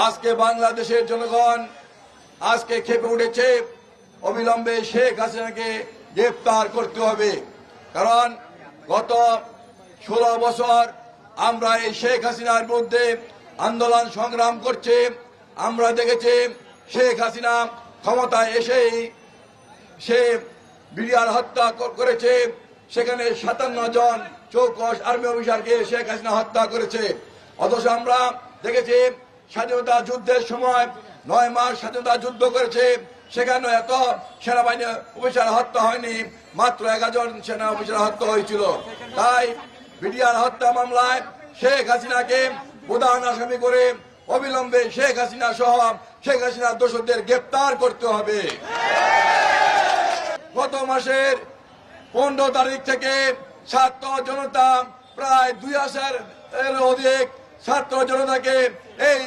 আজকে বাংলাদেশের জনগণ আজকে ক্ষেপে উঠেছে, অবিলম্বে শেখ হাসিনাকে গ্রেফতার করতে হবে। কারণ গত 16 বছর আমরা এই শেখ হাসিনার বিরুদ্ধে আন্দোলন সংগ্রাম করছে। আমরা দেখেছি শেখ হাসিনা ক্ষমতায় এসেই সে বিডিআর হত্যা করেছে। সেখানে 57 জন চৌকস আর্মি অফিসারকে শেখ হাসিনা হত্যা করেছে। অথচ আমরা দেখেছি স্বাধীনতা যুদ্ধের সময় 9 মাস স্বাধীনতা যুদ্ধ করেছে, সেখানে এত সেনাবাহিনী অফিসার হত্যা হয়নি, মাত্র 11 জন সেনা অফিসার হত্যা হয়েছিল। তাই বিডিআর হত্যা মামলায় শেখ হাসিনাকে প্রধান আসামি করে অবিলম্বে শেখ হাসিনা সহ শেখ হাসিনার দোষরদের গ্রেপ্তার করতে হবে। গত মাসের 15 তারিখ থেকে ছাত্র জনতা প্রায় 2000 এর অধিক ছাত্র জনতাকে এই